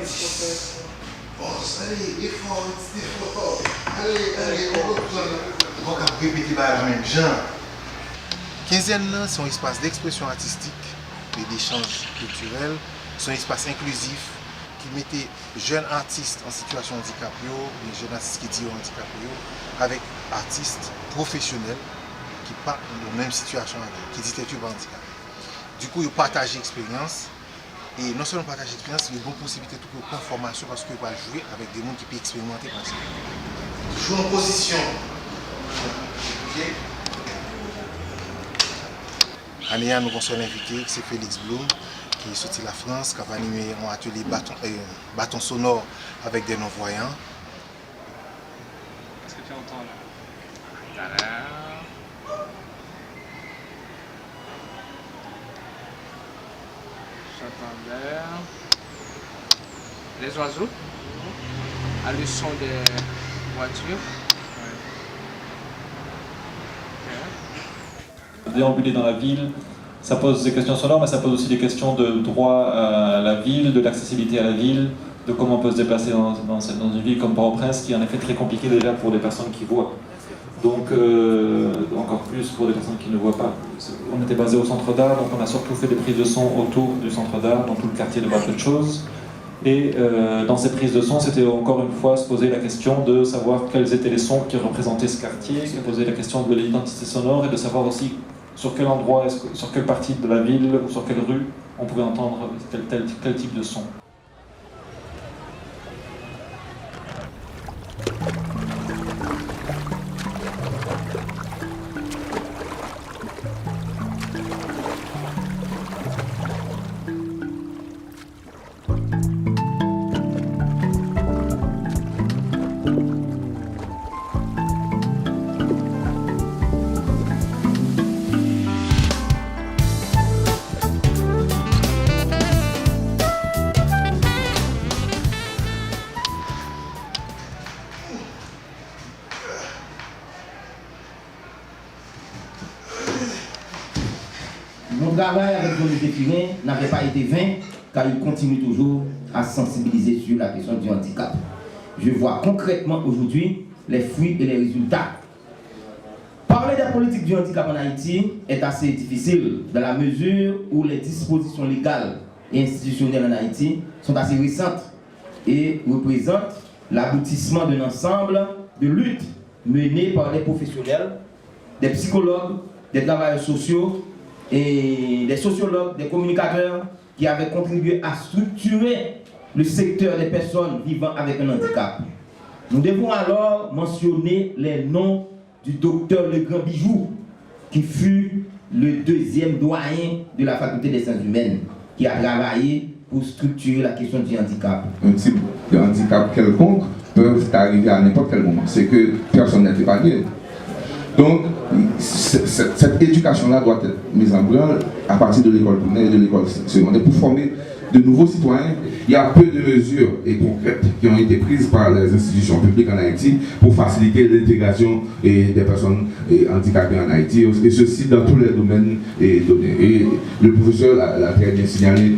Force, allez, effort, allez, on va répéter la même genre. Quinzaine, c'est un espace d'expression artistique et d'échange culturel, c'est un espace inclusif qui mettait jeunes artistes en situation de handicap, les jeunes artistes qui disent handicap, avec artistes professionnels qui partent dans la même situation, qui disent qu'ils ont handicap. Du coup, ils partagent l'expérience. Et non seulement partager l'expérience, il y a une bonne possibilité de faire une formation parce qu'il va jouer avec des gens qui peuvent expérimenter. Jouer en position. Année, nous avons un invité, c'est Félix Blum, qui est sorti de la France, qui a animé un atelier bâton sonore avec des non-voyants. Est-ce que tu entends là? J'entendais les oiseaux à le son des voitures. Déambuler dans la ville, ça pose des questions sonores, mais ça pose aussi des questions de droit à la ville, de l'accessibilité à la ville, de comment on peut se déplacer dans une ville comme Port-au-Prince, qui est en effet très compliqué déjà pour des personnes qui voient. Donc, encore plus pour des personnes qui ne voient pas. On était basé au centre d'art, donc on a surtout fait des prises de son autour du centre d'art, dans tout le quartier de Bas-de-Chose. Et dans ces prises de son, c'était encore une fois se poser la question de savoir quels étaient les sons qui représentaient ce quartier, se poser la question de l'identité sonore et de savoir aussi sur quel endroit, sur quelle partie de la ville ou sur quelle rue on pouvait entendre tel type de son. Mon travail avec Comité Firin n'avait pas été vain, car il continue toujours à sensibiliser sur la question du handicap. Je vois concrètement aujourd'hui les fruits et les résultats. Parler de la politique du handicap en Haïti est assez difficile, dans la mesure où les dispositions légales et institutionnelles en Haïti sont assez récentes et représentent l'aboutissement d'un ensemble de luttes menées par des professionnels, des psychologues, des travailleurs sociaux, et des sociologues, des communicateurs qui avaient contribué à structurer le secteur des personnes vivant avec un handicap. Nous devons alors mentionner les noms du docteur Legrand Bijou, qui fut le deuxième doyen de la faculté des sciences humaines, qui a travaillé pour structurer la question du handicap. Un type de handicap quelconque peut arriver à n'importe quel moment. C'est que personne n'est épargné. Donc, cette éducation-là doit être mise en branle à partir de l'école primaire et de l'école secondaire pour former de nouveaux citoyens. Il y a peu de mesures et concrètes qui ont été prises par les institutions publiques en Haïti pour faciliter l'intégration des personnes handicapées en Haïti, et ceci dans tous les domaines donnés. Et le professeur l'a très bien signalé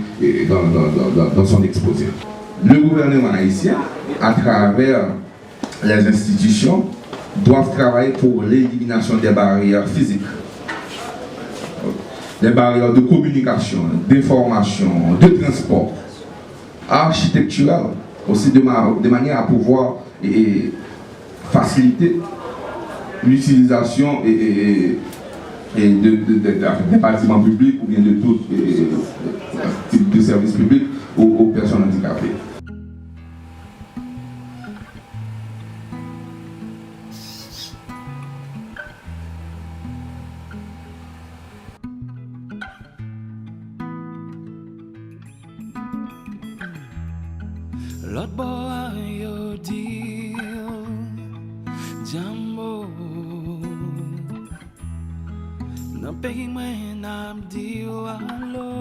dans son exposé. Le gouvernement haïtien, à travers les institutions, doivent travailler pour l'élimination des barrières physiques, des barrières de communication, d'information, de transport, architecturales, aussi de manière à pouvoir faciliter l'utilisation des bâtiments publics ou bien de tout type de services publics aux personnes handicapées. Lot boy yo deal Jambo No paying when I'm deal alone